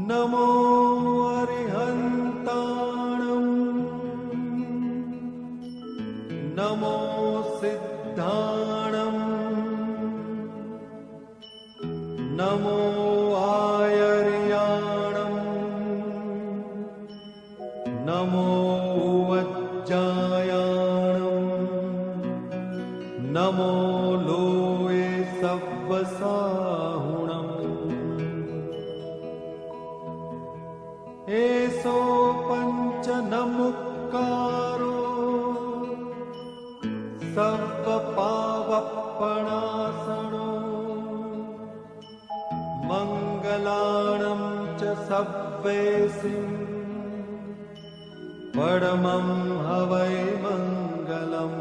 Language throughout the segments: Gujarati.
नमो अरिहन्ताणं नमो सिद्धाणं नमो आयर्याणं नमो वज्जायाणं नमो लोये सव्वसाहुणम् एसो पंच नमुक्कारो सर्वपावपणासनो मंगलाणं च सव्वेसिं परमं हवै मंगलम्।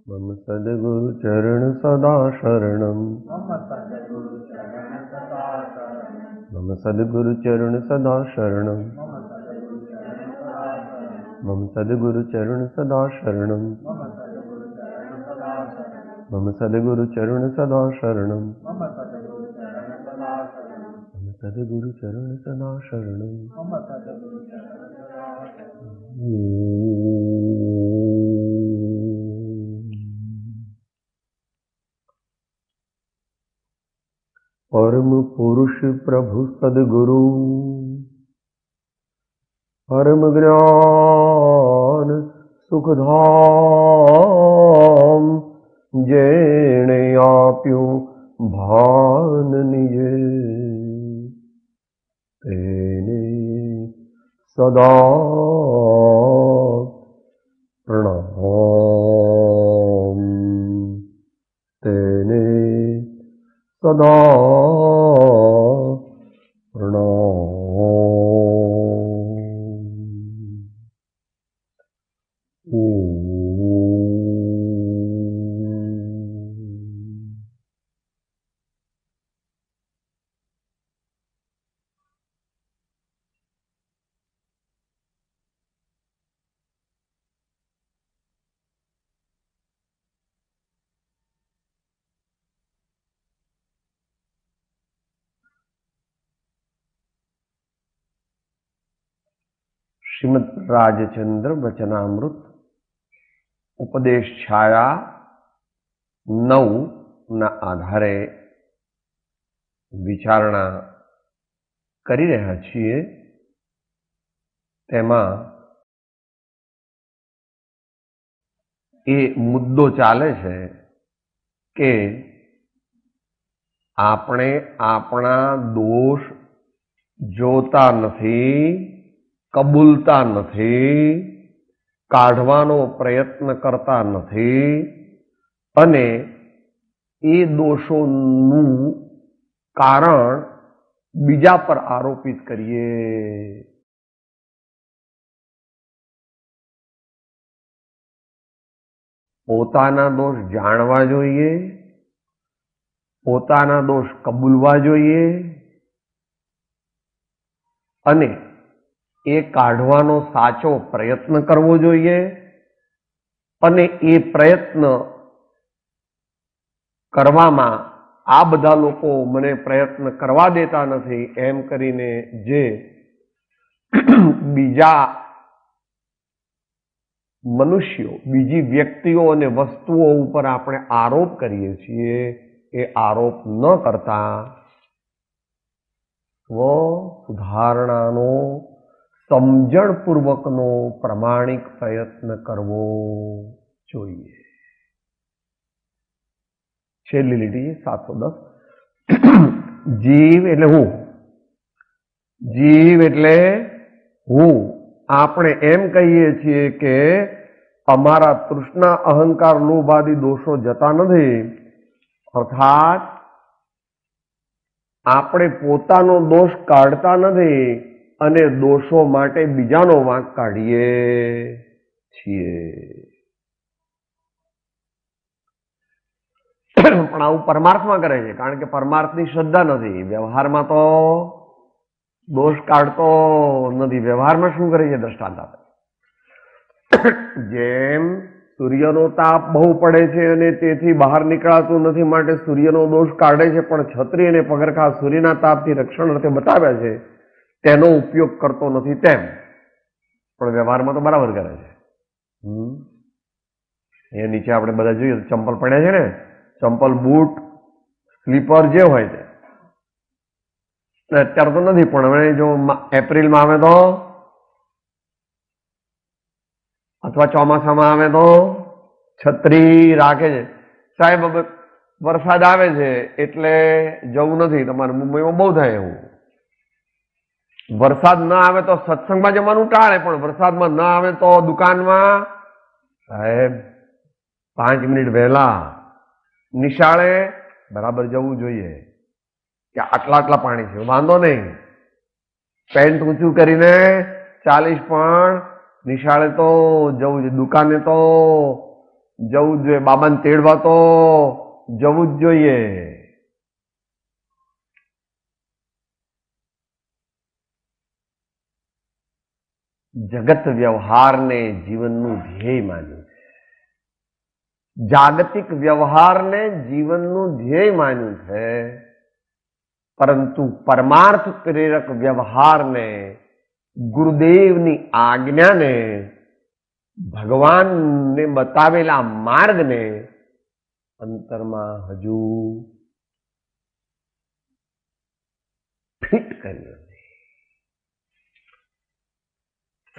मम सद्गुरु चरण सदा शरणं मम सद्गुरु चरण सदा शरणं मम सद्गुरु चरण सदा शरणं मम सद्गुरु चरण सदा शरणं मम सद्गुरु चरण सदा शरणं। परम पुरुष प्रभु सद्गुरु परम ज्ञान सुखधाम जेणे आप्यो भान निजे तेने सदा प्रणाम तेने सदा श्रीमद राजचंद्र वचनामृत उपदेश छाया 9 ના આધારે વિચારણા કરી રહ્યા છીએ। તેમાં એ મુદ્દો ચાલે છે કે આપણે આપણા દોષ જોતા નથી, કબૂલતા નથી, કાઢવાનો પ્રયત્ન કરતા નથી અને એ દોષોનું કારણ બીજા પર આરોપિત કરીએ। પોતાના દોષ જાણવા જોઈએ, પોતાના દોષ કબૂલવા જોઈએ અને એ કાઢવાનો સાચો પ્રયત્ન કરવો જોઈએ અને એ પ્રયત્ન કરવામાં આ બધા લોકો મને પ્રયત્ન કરવા દેતા નથી એમ કરીને જે બીજા મનુષ્યો, બીજી વ્યક્તિઓ અને વસ્તુઓ ઉપર આપણે આરોપ કરીએ છીએ એ આરોપ ન કરતા સ્વ સુધારણાનો સમજણપૂર્વકનો પ્રમાણિક પ્રયત્ન કરવો જોઈએ। છેલ્લી લીટી 710 જીવ એટલે હું, જીવ એટલે હું। આપણે એમ કહીએ છીએ કે અમારા તૃષ્ણા અહંકાર લોભ આદિ દોષો જતા નથી, અર્થાત આપણે પોતાનો દોષ કાઢતા નથી અને દોષો માટે બીજાનો વાંક કાઢીએ છીએ। પણ આવું પરમાર્થમાં કરે છે કારણ કે પરમાર્થની શ્રદ્ધા નથી, વ્યવહારમાં તો દોષ કાઢતો નથી। વ્યવહારમાં શું કરે છે? દ્રષ્ટાંત આપે। જેમ સૂર્યનો તાપ બહુ પડે છે અને તેથી બહાર નીકળાતું નથી, માટે સૂર્યનો દોષ કાઢે છે, પણ છત્રી અને પગરખા સૂર્યના તાપથી રક્ષણ અર્થે બતાવ્યા છે, તેનો ઉપયોગ કરતો નથી તેમ. પણ વ્યવહારમાં તો બરાબર કરે છે. એ નીચે આપણે બધા જોઈએ ચંપલ પડ્યા છે ને, ચંપલ, બૂટ, સ્લીપર જે હોય છે, અત્યારે તો નથી, પણ હવે જો એપ્રિલમાં આવે તો અથવા ચોમાસામાં આવે તો છત્રી રાખે છે. સાહેબ વરસાદ આવે છે એટલે જવું નથી, તમારે મુંબઈમાં બહુ થાય એવું. વરસાદ ના આવે તો સત્સંગમાં જવાનું ટાળે, પણ વરસાદમાં ના આવે તો દુકાનમાં સાહેબ 5 મિનિટ વહેલા નિશાળે બરાબર જવું જોઈએ કે આટલા પાણી છે, વાંધો નહીં, પેન્ટ ઊંચું કરીને 40 પણ નિશાળે તો જવું જોઈએ, દુકાને તો જવું જ જોઈએ, બાબાને તેડવા તો જવું જ જોઈએ. જગત વ્યવહારને જીવનનું ધ્યેય માન્યું છે. જાગતિક વ્યવહારને જીવનનું ધ્યેય માન્યું છે, પરંતુ પરમાર્થ પ્રેરક વ્યવહારને, ગુરુદેવની આજ્ઞાને, ભગવાનને બતાવેલા માર્ગને અંતરમાં હજુ ફિટ કર્યો.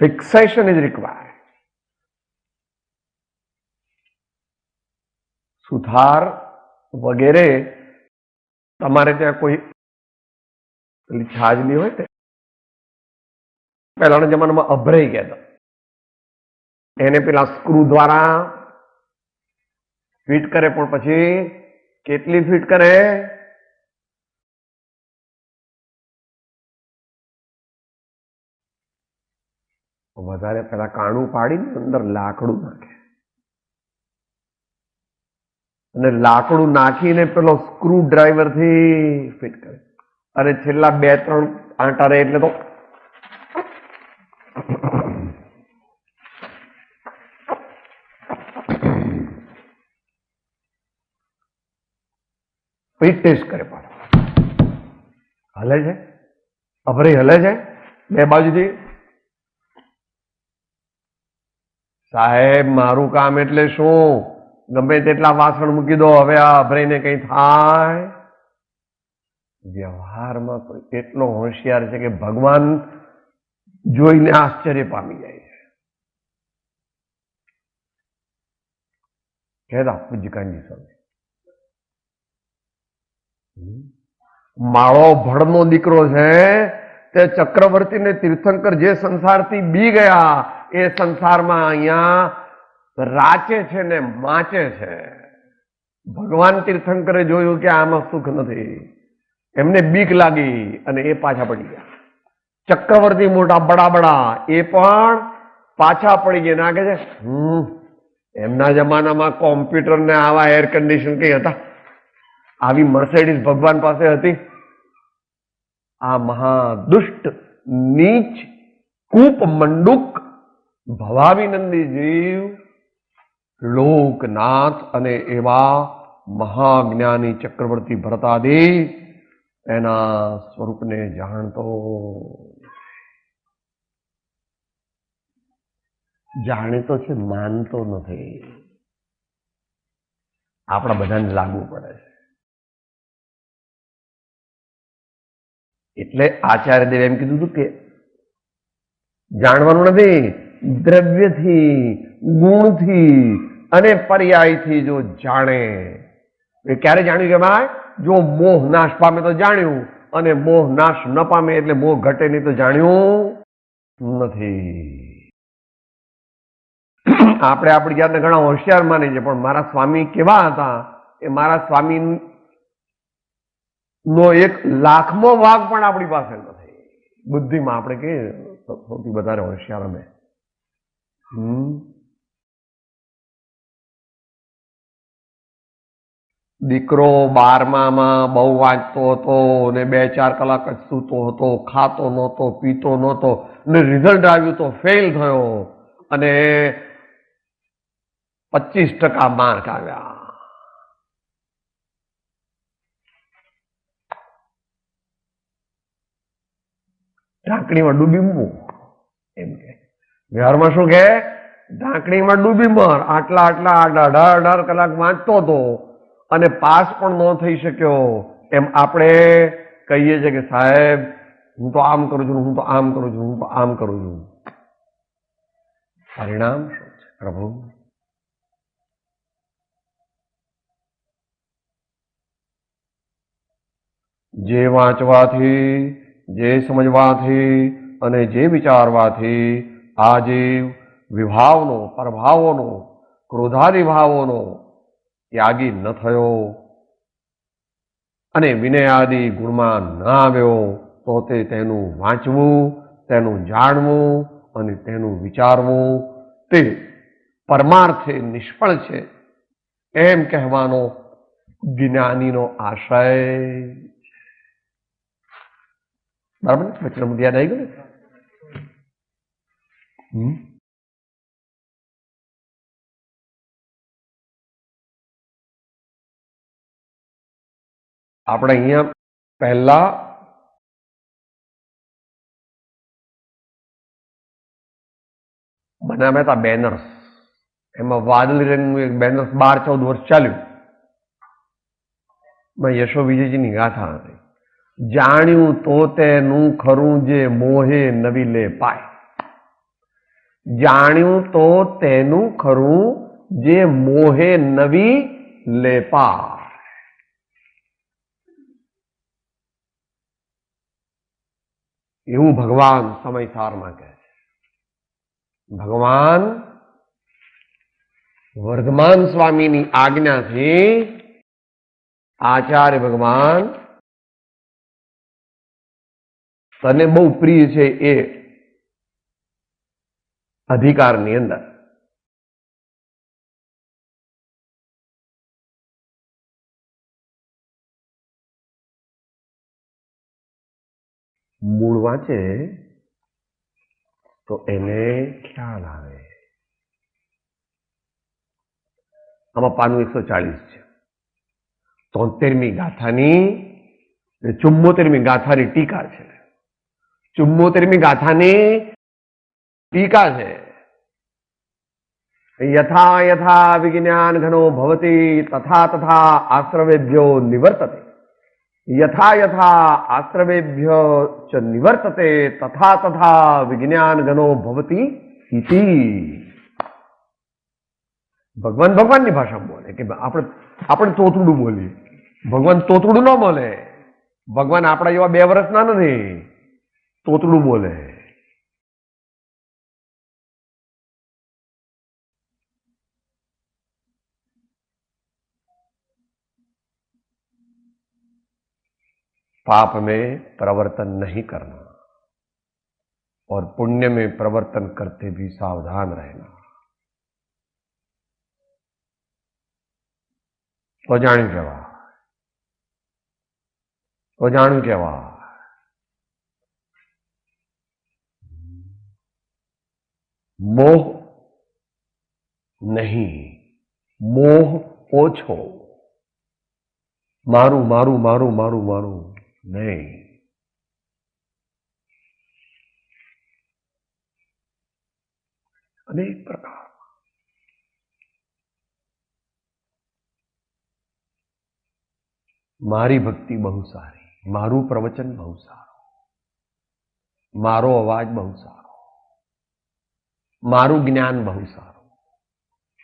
Fixation is required. સુથાર વગેરે તમારે ત્યાં કોઈ છાજલી હોય તે પહેલાના જમાનામાં અભરાઈ ગયા હતા, એને પેલા સ્ક્રૂ દ્વારા ફિટ કરે, પણ પછી કેટલી ફિટ કરે? વધારે પેલા કાણું પાડીને અંદર લાકડું નાખે અને લાકડું નાખીને પેલો સ્ક્રૂ ડ્રાઈવર થી ફિટ કરે, અને છેલ્લા 2-3 આંટા રહે એટલે તો ટેસ્ટ કરે, પાછો હલે છે, અભરી હલે છે બે બાજુથી. સાહેબ મારું કામ એટલે શું? ગમે તેટલા વાસણ મૂકી દો, હવે આ અભરાઈને કઈ થાય? વ્યવહારમાં તો એટલો હોશિયાર છે કે ભગવાન જોઈને આશ્ચર્ય પામી જાય છે. કહેતા પૂજ્ય કાનજી સ્વામી, માળો ભડનો દીકરો છે તે ચક્રવર્તી ને તીર્થંકર જે સંસારથી બી ગયા એ સંસારમાં અહીંયા રાચે છે ને માચે છે. ભગવાન તીર્થંકરે જોયું કે આમાં સુખ નથી, એમને બીક લાગી અને એ પાછા પડી ગયા. ચક્રવર્તી મોટા બડા એ પણ પાછા પડી ગયા. નાખે છે એમના જમાનામાં કોમ્પ્યુટર ને આવા એર કન્ડિશન કઈ હતા? આવી મર્સિડીઝ ભગવાન પાસે હતી? આ મહાદુષ્ટ નીચ કૂપ મંડુક ભવાવિનંદી જીવ લોકનાથ અને એવા મહાજ્ઞાની ચક્રવર્તી ભરતાદી એના સ્વરૂપને જાણતો જાણીતો છે, માનતો નથી. આપણા બધાને લાગુ પડે છે. એટલે આચાર્ય દેવે એમ કીધું હતું કે જાણવાનું નથી, દ્રવ્યથી, ગુણથી અને પર્યાયથી જો જાણે. એ ક્યારે જાણ્યું કે ભાઈ? જો મોહ નાશ પામે તો જાણ્યું, અને મોહ નાશ ન પામે એટલે મોહ ઘટે નહીં તો જાણ્યું નથી. આપણે આપણી જાતને ઘણા હોશિયાર માની છે, પણ મારા સ્વામી કેવા હતા? એ મારા સ્વામી નો 1,00,000મો ભાગ પણ આપણી પાસે નથી. બુદ્ધિમાં આપણે કે સૌથી વધારે હોશિયાર અમે. દીકરો 12માં બહુ વાંચતો હતો ને 2-4 કલાક જ સૂતો હતો, ખાતો નહોતો, પીતો નહોતો, ને રિઝલ્ટ આવ્યું તો ફેલ થયો. અને 25% માર્ક આવ્યા. ઢાંકણીમાં ડૂબી મૂક એમ કે વ્યવહારમાં શું કે ઢાંકણીમાં ડૂબી મર. આટલા 18 કલાક વાંચતો હતો અને પાસ પણ ન થઈ શક્યો. એમ આપણે કહીએ છીએ કે સાહેબ હું તો આમ કરું છું, હું તો આમ કરું છું, હું તો આમ કરું છું. પરિણામ શું છે પ્રભુ? જે વાંચવાથી, જે સમજવાથી અને જે વિચારવાથી આ જીવ વિભાવનો, પરભાવોનો, ક્રોધાદિભાવોનો ત્યાગી ન થયો અને વિનયાદિ ગુણમાં ન આવ્યો, તો તેનું વાંચવું, તેનું જાણવું અને તેનું વિચારવું તે પરમાર્થે નિષ્ફળ છે એમ કહેવાનો જ્ઞાનીનો આશય. બરાબર ને? વચન યાદ આવી ગયું? આપણે અહીંયા પહેલા બનાવ્યા હતા બેનર્સ. એમાં વાદળી રંગનું એક બેનર્સ 12-14 વર્ષ ચાલ્યું. યશો વિજયજીની ગાથા હતી. જાણ્યું તો તેનું ખરું જે મોહે નવી લે પાય. જાણ્યું તો તેનું ખરું જે મોહે નવી લે પાય. એવું ભગવાન સમયસારમાં કહે છે. ભગવાન વર્ધમાન સ્વામીની આજ્ઞાથી આચાર્ય ભગવાન તને બહુ પ્રિય છે એ અધિકારની અંદર મૂળ વાંચે તો એને ખ્યાલ આવે. આમાં પાનું 140 છે. 73મી ગાથાની 74મી ગાથાની ટીકા છે. 74મી ગાથાની ટીકા છે. યથા યથા વિજ્ઞાન ઘનો ભવતી તથા તથા આશ્રવેભ્યો નિવર્તતે. યથા યથા આશ્રવેભ્ય ચ નિવર્તતે તથા તથા વિજ્ઞાન ઘનો ભવતી ઇતિ. ભગવાન ભગવાનની ભાષામાં બોલે કે આપણે તોતડું બોલીએ. ભગવાન તોતડું ન બોલે. ભગવાન આપણા જેવા 2 વર્ષના નથી. તોતડું બોલે. पाप में प्रवर्तन नहीं करना और पुण्य में प्रवर्तन करते भी सावधान रहना. तो जाण्યું કેવા? તો જાણ્યું કેવા? મોહ નહીં, મોહ ઓછો. મારું મારું મારું મારું મારું નહીં. અનેક પ્રકાર મારી ભક્તિ બહુ સારી, મારું પ્રવચન બહુ સારું, મારો અવાજ બહુ સારો, મારું જ્ઞાન બહુ સારું.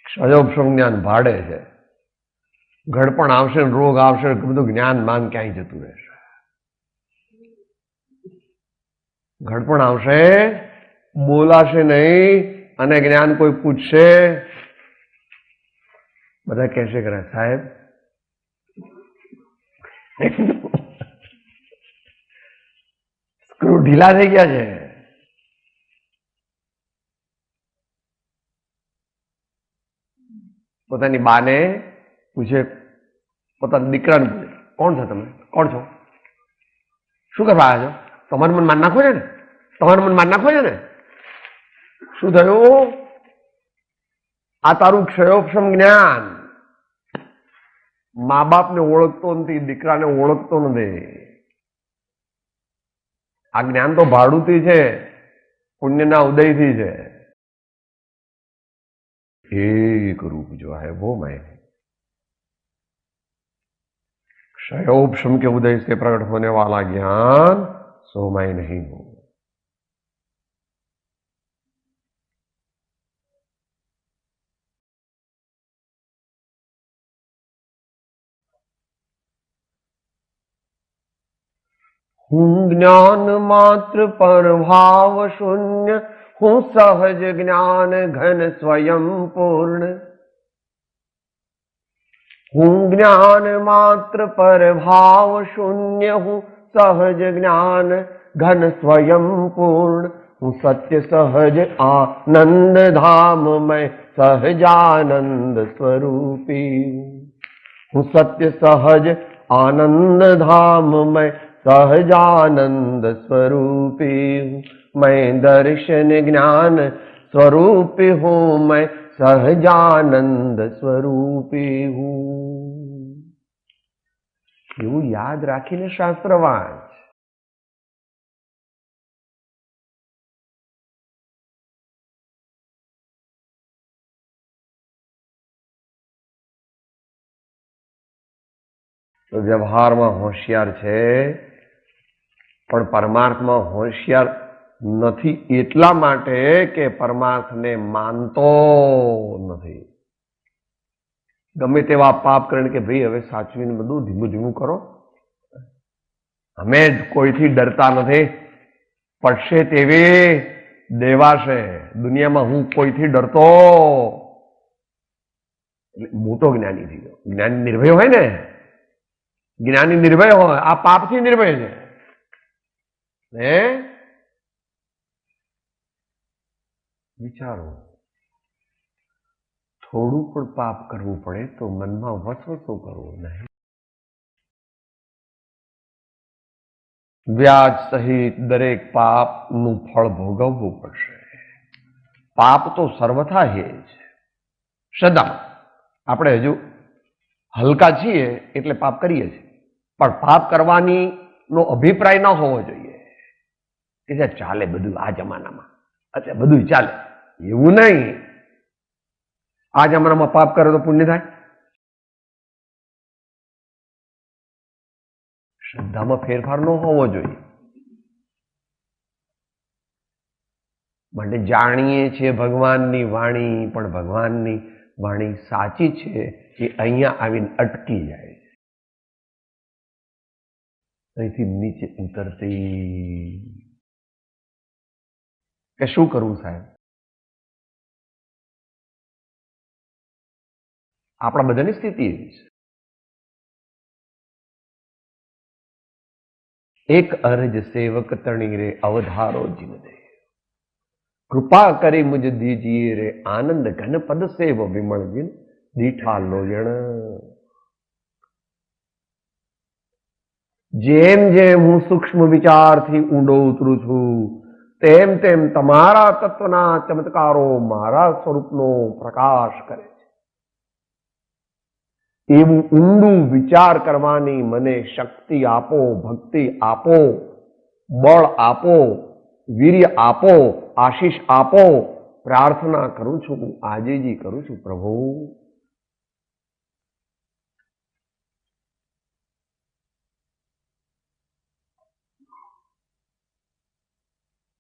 ક્ષયોપશમ જ્ઞાન ભાડે છે. ઘડપણ આવશે, રોગ આવશે, બધું જ્ઞાન માન ક્યાંય જતું રહેશે. ઘડપણ આવશે, બોલાશે નહીં અને જ્ઞાન કોઈ પૂછશે, બધા કહેશે કરે સાહેબ સ્ક્રૂ ઢીલા થઈ ગયા છે. પોતાની બાને પૂછે, પોતાના દીકરાને પૂછે, કોણ છો તમે? કોણ છો? શું કરવા આવ્યા છો? તમારું મન માન નાખો છે ને? તમારું મન માન નાખો છે ને? શું થયું? આ તારું ક્ષયોક્ષમ જ્ઞાન મા બાપને ઓળખતો નથી, દીકરાને ઓળખતો નથી. આ જ્ઞાન તો ભાડુતી છે, પુણ્યના ઉદયથી છે. एक रूप जो है वो मैं, क्षयोपशम के उदय से प्रकट होने वाला ज्ञान सो मैं नहीं हूं. हूं ज्ञान मात्र पर भाव शून्य, हूं सहज ज्ञान घन स्वयं पूर्ण. हूं ज्ञान मात्र पर भाव शून्य, हूं सहज ज्ञान घन स्वयं पूर्ण. हूं सत्य सहज आनंद धाम मैं सहजानंद स्वरूपी. हूं सत्य सहज आनंद धाम मैं सहजानंद स्वरूपी. मैं दर्शन ज्ञान स्वरूपी हूं, मैं सहजानंद स्वरूपी हूं. એવું યાદ રાખીને શાસ્ત્ર વાંચ. તો વ્યવહારમાં હોશિયાર છે પણ પરમાર્થમાં હોશિયાર નથી, એટલા માટે કે પરમાર્થને માનતો નથી. ગમે તેવા પાપ કરીને કે ભાઈ હવે સાચવીને બધું ધીમું ધીમું કરો, અમે કોઈથી ડરતા નથી, પડશે તેવી દેવાશે, દુનિયામાં હું કોઈથી ડરતો. એટલે મોટો જ્ઞાની થઈ ગયો. જ્ઞાની નિર્ભય હોય ને, જ્ઞાની નિર્ભય હોય, આ પાપથી નિર્ભય છે. વિચારો, થોડું પણ પાપ કરવું પડે તો મનમાં વસવસો કરવો નહીં. વ્યાજ સહિત દરેક પાપનું ફળ ભોગવવું પડશે. પાપ તો સર્વથા હે જ. સદા આપણે હજુ હલકા છીએ એટલે પાપ કરીએ છીએ, પણ પાપ કરવાની નો અભિપ્રાય ન હોવો જોઈએ કે ચાલે બધું આ જમાનામાં, અચ્છા બધું ચાલે, એવું નહીં. આ જમાનામાં પાપ કરે તો પુણ્ય થાય. શ્રદ્ધામાં ફેરફાર ન હોવો જોઈએ. માટે જાણીએ છીએ ભગવાનની વાણી, પણ ભગવાનની વાણી સાચી છે એ અહીંયા આવીને અટકી જાય છે. અહીંથી નીચે ઉતરતી કે શું કરવું સાહેબ? આપણા બધાની સ્થિતિ એવી છે. એક અરજ સેવક તણી રે અવધારો જીન દે, કૃપા કરી મુજ દીજીએ રે આનંદ ઘન પદ સેવ વિમળ જીન દીઠા લોયણ. જેમ જેમ હું સૂક્ષ્મ વિચારથી ઊંડો ઉતરું છું તેમ તેમ તમારા તત્વના ચમત્કારો મારા સ્વરૂપનો પ્રકાશ કરે છે. એવું ઊંડું વિચાર કરવાની મને શક્તિ આપો, ભક્તિ આપો, બળ આપો, વીર્ય આપો, આશીષ આપો. પ્રાર્થના કરું છું, આજેજી કરું છું પ્રભુ.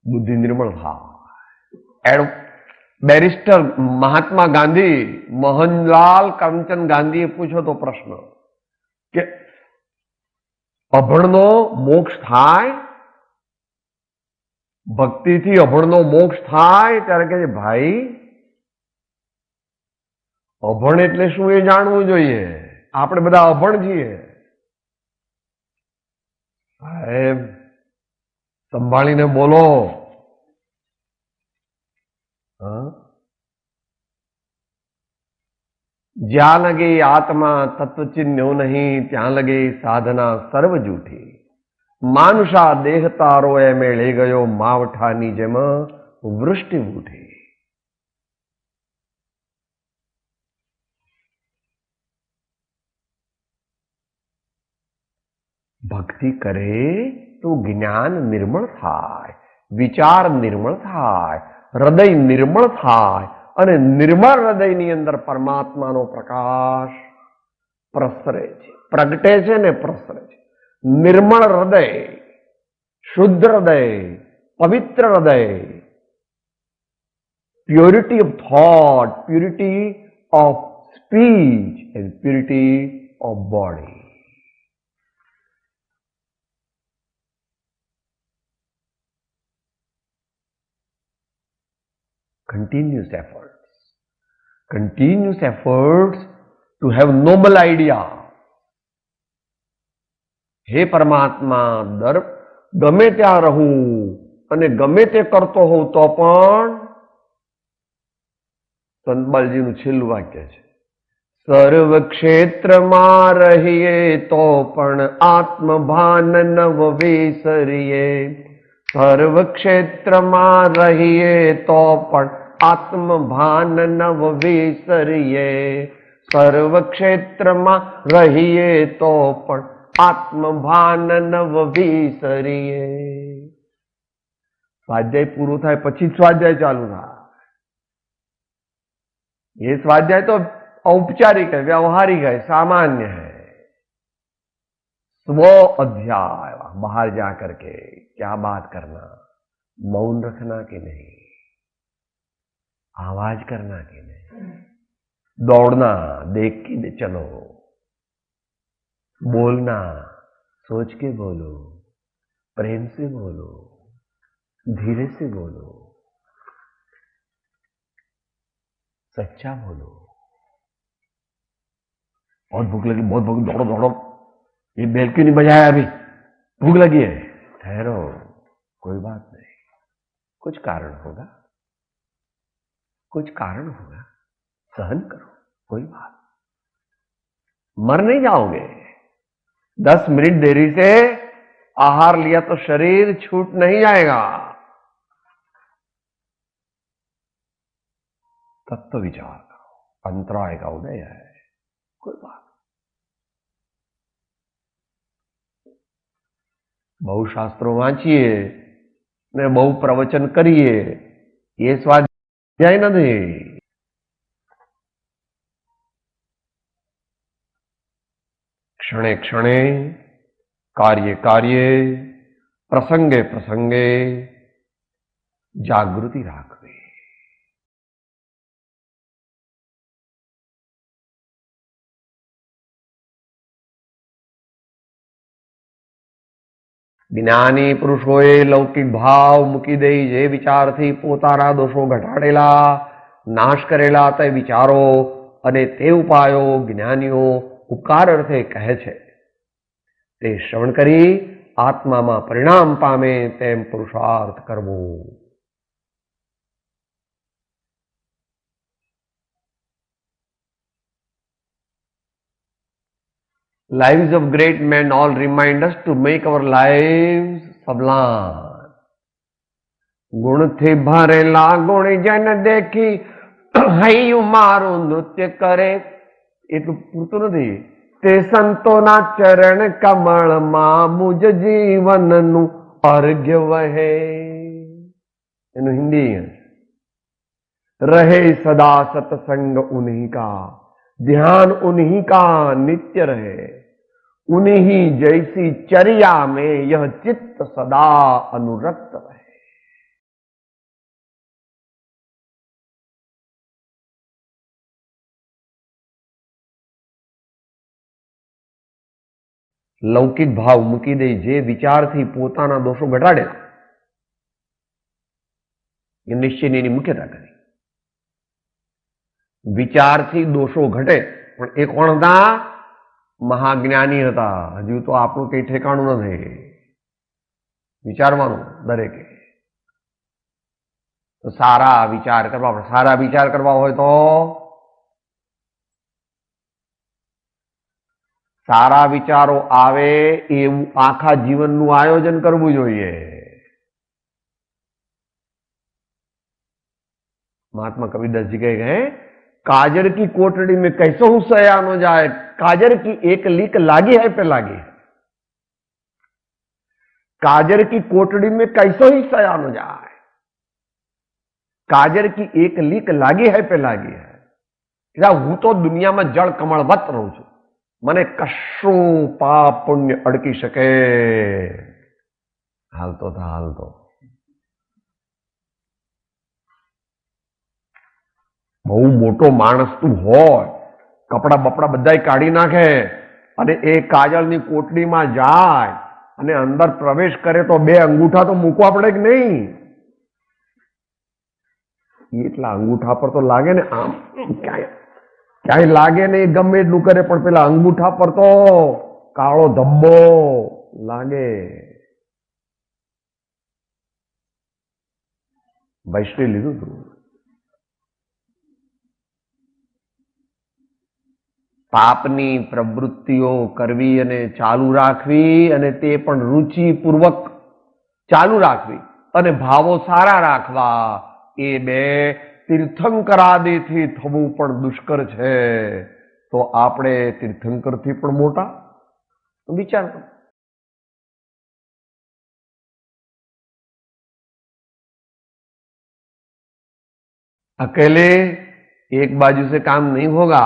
બુદ્ધિ નિર્મળ થાય. બેરિસ્ટર મહાત્મા ગાંધી, મોહનલાલ કરમચંદ ગાંધીએ પૂછ્યો તો પ્રશ્ન કે અભણનો મોક્ષ થાય? ભક્તિથી અભણનો મોક્ષ થાય? ત્યારે કહે છે ભાઈ અભણ એટલે શું એ જાણવું જોઈએ. આપણે બધા અભણ છીએ સાહેબ, સંભાળીને બોલો. જ્યાં લગે આત્મા તત્વચિહ્નો નહીં, ત્યાં લગે સાધના સર્વ જૂઠી. માનુષા દેહ તારો એમે લઈ ગયો, માવઠાની જેમ વૃષ્ટિ ઉઠી. ભક્તિ કરે તો જ્ઞાન નિર્મળ થાય, વિચાર નિર્મળ થાય, હૃદય નિર્મળ થાય અને નિર્મળ હૃદયની અંદર પરમાત્માનો પ્રકાશ પ્રસરે છે, પ્રગટે છે ને પ્રસરે છે. નિર્મળ હૃદય, શુદ્ધ હૃદય, પવિત્ર હૃદય, purity of thought, purity of speech and purity of body. Continuous efforts to have noble idea. હે પરમાત્મા, ગમે ત્યાં રહું અને ગમે તે કરતો હોઉં તો પણ સંતબાલજીનું છેલ્લું વાક્ય છે, સર્વ ક્ષેત્રમાં રહીએ તો પણ આત્મભાન નવ વિસરીએ. સર્વ ક્ષેત્રમાં રહીએ તો પણ આત્મભાન નવ વિસરીએ. સર્વ ક્ષેત્રમાં રહીએ તો પણ આત્મભાન નવ વિસરીએ. સ્વાધ્યાય પૂરું થાય પછી સ્વાધ્યાય ચાલુ થાય. ये स्वाध्याय तो औपचारिक है, व्यवहारिक है, सामान्य है. स्व अध्याय, बाहर जाकर के क्या बात करना, मौन रखना कि नहीं, आवाज करना कि नहीं, दौड़ना, देख के चलो, बोलना, सोच के बोलो, प्रेम से बोलो, धीरे से बोलो, सच्चा बोलो. बहुत भूख लगी, बहुत भूख, दौड़ो दौड़ो, ये बेल क्यों नहीं बजाया अभी, भूख लगी है, ठहरो, कोई बात नहीं, कुछ कारण होगा, कुछ कारण होगा, सहन करो, कोई बात, मर नहीं जाओगे. 10 मिनट देरी से आहार लिया तो शरीर छूट नहीं जाएगा. तत्व विचार करो, अंतराय का उदय है, कोई बात. बहु शास्त्रों वांचिए ने बहु प्रवचन करिए, ये स्वाध्याय नहीं. क्षणे क्षणे, कार्ये कार्ये, प्रसंगे प्रसंगे जागृति राखवी. જ્ઞાની પુરુષોએ લૌકિક ભાવ મૂકી દઈ જે વિચારથી પોતાના દોષો ઘટાડેલા, નાશ કરેલા તે વિચારો અને તે ઉપાયો જ્ઞાનીઓ ઉપકાર અર્થે કહે છે, તે શ્રવણ કરી આત્મામાં પરિણામ પામે તેમ પુરુષાર્થ કરવો. Lives of great men all remind us to make our lives sublime. ગુણથી ભરેલા ગુણજન દેખી હૈયું મારું નૃત્ય કરે, એટલું પૂરતું નથી. તે સંતોના ચરણ કમળમાં મુજ જીવનનું અર્ઘ્ય વહે. એનું હિન્દી रहे सदा सत्संग उन्हीं का, ध्यान उन्हीं का नित्य रहे, उन्हीं जैसी चर्या में यह चित्त सदा अनुरक्त रहे. લૌકિક ભાવ મૂકી દઈ જે વિચારથી પોતાના દોષો ઘટાડેલા, એ નિશ્ચયની મુખ્યતા કરી. વિચારથી દોષો ઘટે, પણ એ કોણ હતા? મહાજ્ઞાની હતા. હજુ તો આપણું કઈ ઠેકાણું નથી. વિચારવાનું દરેકે. તો સારા વિચાર કરવા, સારા વિચાર કરવા હોય તો સારા વિચારો આવે એવું આખા જીવનનું આયોજન કરવું જોઈએ. महात्मा कबीरदास जी कहे गए, काजर की कोटड़ी में कैसो सयानो जाए, काजर की एक लीक लागी है पे लागी है. काजर की कोटड़ी में कैसो ही सयानो जाए। काजर की एक लीक लागी है पे लागी है। हूँ तो दुनिया में जल कमळवत रहूं छू, मने कशो पाप पुण्य अड़की शके। हालतो था हालतो बहु मोटो माणस तू होय, कपड़ा बपड़ा बधाई काढ़ी नाखे अने ए काजलनी कोटड़ीमां जाय अने अंदर प्रवेश करे तो बे अंगूठा तो मूकवा पड़े कि नहीं? એટલા અંગૂઠા પર તો લાગે ને, આમ ક્યાંય લાગે નહીં, ગમે એટલું કરે પણ પેલા અંગૂઠા પર તો કાળો ધબ્બો લાગે. વૈષ્ણવી લીધું હતું. પાપની પ્રવૃત્તિઓ કરવી અને ચાલુ રાખવી, અને તે પણ રુચિપૂર્વક ચાલુ રાખવી અને ભાવો સારા રાખવા, એ બે તીર્થંકરાદિથી થવું પણ દુષ્કર છે. તો આપણે તીર્થંકરથી પણ મોટા વિચાર કરો. अकेले एक बाजू से काम नहीं होगा,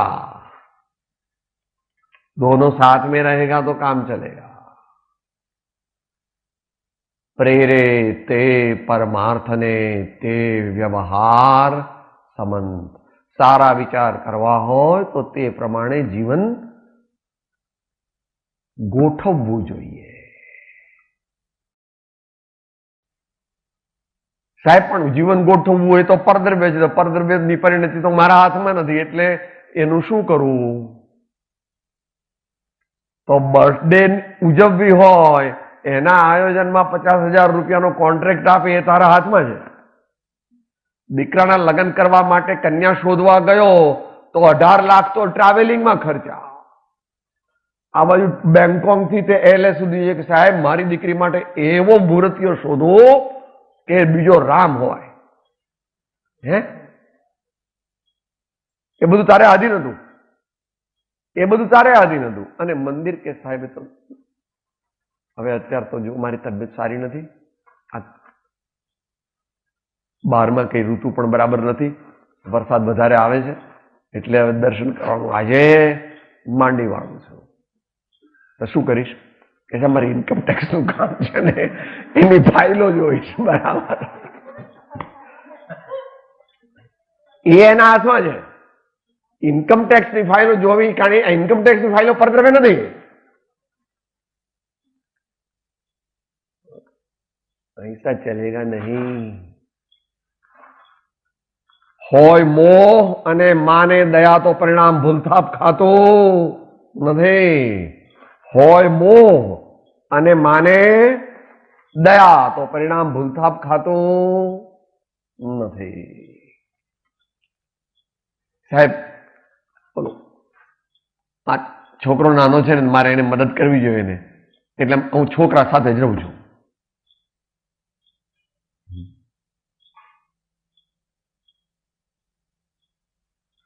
दोनों साथ में रहेगा तो काम चलेगा. प्रेरे ते परमार्थने ते व्यवहार समंत. सारा विचार करवा हो तो ते प्रमाणे जीवन गोठवવું જોઈએ. સાહેબ પણ જીવન ગોઠવવું હોય તો પરદ્રવ્ય છે, તો પરદ્રવ્યની પરિણતિ તો મારા હાથમાં નથી, એટલે એનું શું કરવું? તો બર્થડે ઉજવવી હોય, એના આયોજનમાં 50,000 રૂપિયાનો કોન્ટ્રાક્ટ આપે એ તારા હાથમાં છે. દીકરાના લગ્ન કરવા માટે કન્યા શોધવા ગયો તો 18 લાખ તો ટ્રાવેલિંગમાં ખર્ચા. આ બાજુ બેંકોક થી તે LA સુધી એક સાહેબ મારી દીકરી માટે એવો મુહૂર્તિયો શોધો કે બીજો રામ હોય. હે, એ બધું તારે આધીન હતું, એ બધું તારે આધીન હતું. અને મંદિર કે સાહેબ તો હવે અત્યારે તો જો મારી તબિયત સારી નથી, આ 12માં કઈ ઋતુ પણ બરાબર નથી, વરસાદ વધારે આવે છે, એટલે હવે દર્શન કરવાનું આજે માંડી વાળું છું. તો શું કરીશ કે અમારી ઇન્કમ ટેક્સનું કામ છે ને, એની ફાઇલો જોઈશ. બરાબર, એ એના હાથમાં છે. ઇન્કમ ટેક્સની ફાઇલો જોવી, કારણ કે ઇન્કમ ટેક્સની ફાઇલો પરદ્રવ્ય નથી. ऐसा चलेगा नहीं. होय मोह અને માને દયા તો પરિણામ ભૂલથાપ ખાતો નથી. होय मोह અને માને દયા તો પરિણામ ભૂલથાપ ખાતો નથી. સાહેબ બોલો, આ છોકરો નાનો છે ને, મારે એને મદદ કરવી જોઈએ ને, એટલે હું છોકરા સાથે જ રહું છું.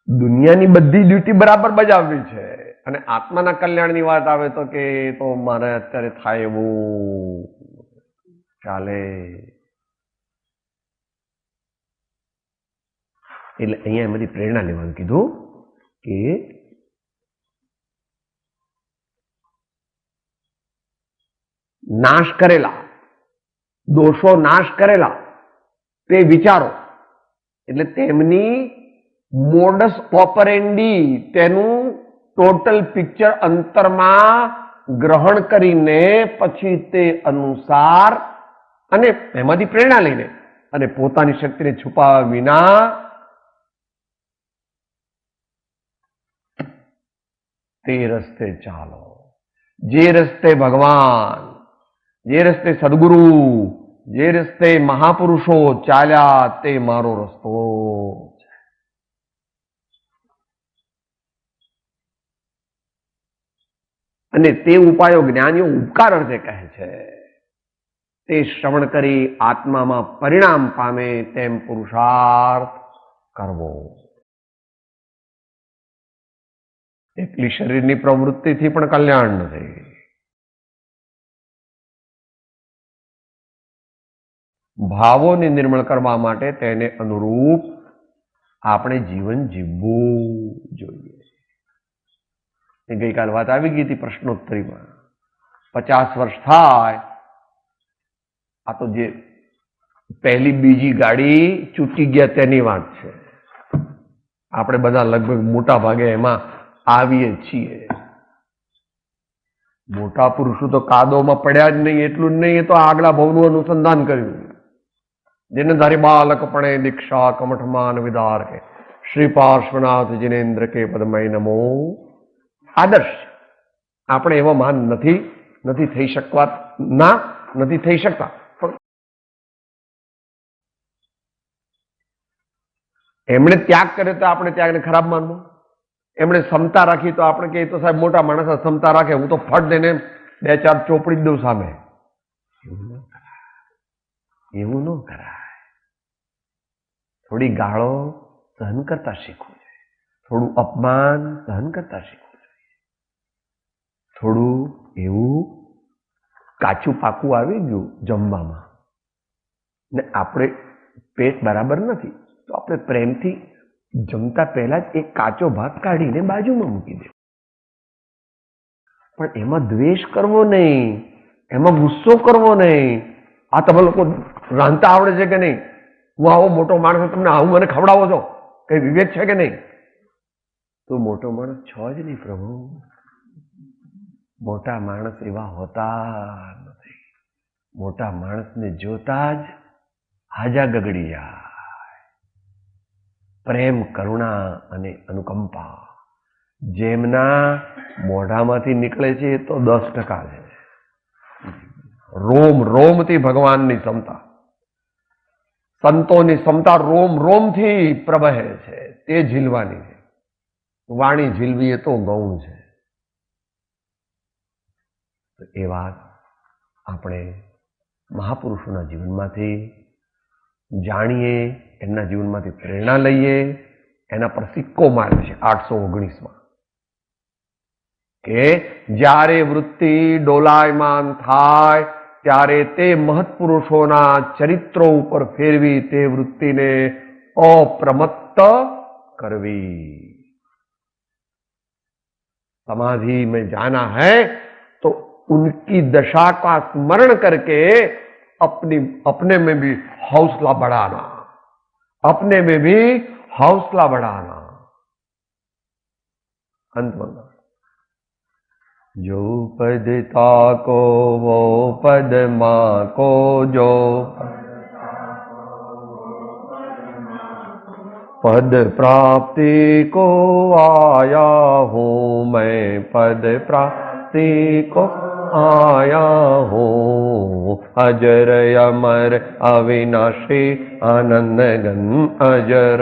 દુનિયાની બધી ડ્યુટી બરાબર બજાવવી છે, અને આત્માના કલ્યાણની વાત આવે તો કે તો મારે અત્યારે થાય એવું ચાલે. એટલે અહીંયા એમાંથી પ્રેરણા લેવાનું કીધું કે નાશ કરેલા દોષો, નાશ કરેલા તે વિચારો, એટલે તેમની મોડસ ઓપરેન્ડી, તેનું ટોટલ પિક્ચર અંતરમાં ગ્રહણ કરીને પછી તે અનુસાર અને એમાંથી પ્રેરણા લઈને અને પોતાની શક્તિને છુપાવ્યા વિના તે રસ્તે ચાલો, જે રસ્તે ભગવાન, જે રસ્તે સદગુરુ, જે રસ્તે મહાપુરુષો ચાલ્યા તે મારો રસ્તો. અને તે ઉપાયો જ્ઞાનીઓ ઉપકાર અર્થે કહે છે. તે શ્રવણ કરી આત્મામાં પરિણામ પામે તેમ પુરુષાર્થ કરવો. એકલી શરીરની પ્રવૃત્તિથી પણ કલ્યાણ નથી. ભાવોને નિર્મળ કરવા માટે તેને અનુરૂપ આપણે જીવન જીવવું જોઈએ. ગઈકાલ વાત આવી ગઈ હતી પ્રશ્નોત્તરીમાં. 50 વર્ષ થાય આ તો જે પહેલી બીજી ગાડી ચૂકી ગયા તેની વાત છે. આપણે બધા લગભગ મોટા ભાગે એમાં આવીએ છીએ. મોટા પુરુષો તો કાદોમાં પડ્યા જ નહીં, એટલું જ નહીં, એ તો આગલા ભવનું અનુસંધાન કર્યું. જેને ધારી બાલક પણ દીક્ષા કમઠમાન વિદાર કે શ્રી પાર્શ્વનાથ જિનેન્દ્ર કે પદમય નમો. આદર્શ આપણે એવા માન નથી થઈ શકવા, નથી થઈ શકતા. પણ એમણે ત્યાગ કર્યો તો આપણે ત્યાગને ખરાબ માનવો. એમણે ક્ષમતા રાખી તો આપણે કહીએ તો સાહેબ મોટા માણસ ક્ષમતા રાખે, હું તો ફટ દઈને 2-4 ચોપડી જ દઉં સામે. એવું ન કરાય. થોડી ગાળો સહન કરતા શીખવું જોઈએ, થોડું અપમાન સહન કરતા શીખવું જોઈએ, થોડું એવું કાચું પાકું આવી ગયું જમવામાં ને આપણે પેટ બરાબર નથી તો આપણે પ્રેમથી જમતા પહેલા જ એક કાચો ભાગ કાઢીને બાજુમાં મૂકી દે. પણ એમાં દ્વેષ કરવો નહીં, એમાં ગુસ્સો કરવો નહીં. આ તમે લોકો રાંધતા આવડે છે કે નહીં? હું આવો મોટો માણસ તમને આવું મને ખવડાવો છો, કઈ વિવેક છે કે નહીં? તો મોટો માણસ છો જ નહીં પ્રભુ. મોટા માણસ એવા હોતા નથી. મોટા માણસને જોતા જ હાજા ગગડી જાય. પ્રેમ, કરુણા અને અનુકંપા જેમના મોઢામાંથી નીકળે છે એ તો 10% છે. રોમ રોમથી ભગવાનની ક્ષમતા, સંતોની ક્ષમતા રોમ રોમથી પ્રવહે છે, તે ઝીલવાની છે. વાણી ઝીલવી એ તો ગૌણ છે. તો એ વાત આપણે મહાપુરુષોના જીવનમાંથી જાણીએ, એમના જીવનમાંથી પ્રેરણા લઈએ. એના પર સિક્કો માર્યો છે 819માં કે જ્યારે વૃત્તિ ડોલાયમાન થાય ત્યારે તે મહત્પુરુષોના ચરિત્રો ઉપર ફેરવી તે વૃત્તિને અપ્રમત્ત કરવી. समाधि में जाना है तो उनकी दशा का स्मरण करके अपने में भी हौसला बढ़ाना, अपने में भी हौसला बढ़ाना. अंत में जो पद ताको वो पद मां को, जो पद प्राप्ति को आया हूँ मैं, पद प्राप्ति को आया हूँ. अजर अमर अविनाशी आनंद घन, अजर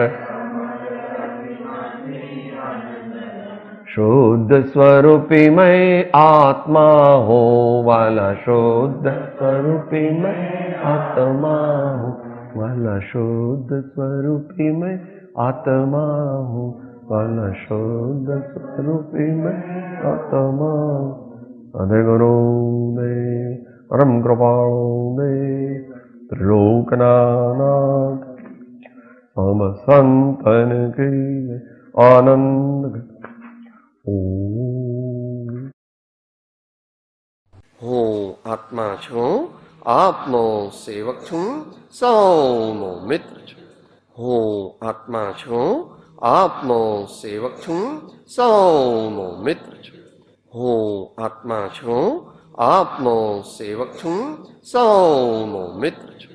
शुद्ध स्वरूपी मैं आत्मा हूँ वाला, शुद्ध स्वरूपी मैं आत्मा हूँ वाला, शुद्ध स्वरूपी मैं आत्मा हूँ वाला, शुद्ध स्वरूपी मैं आत्मा हूँ. अदे गुरु ने परम कृपाणु ने त्रिलोकनाथ सम संतन की आनंद. હું આત્મા છું, આપનો સેવક છું, સૌનો મિત્ર છું. હું આત્મા છું, આપનો સેવક છું, સૌનો મિત્ર છું. હું આત્મા છું, આપનો સેવક છું, સૌનો મિત્ર છું.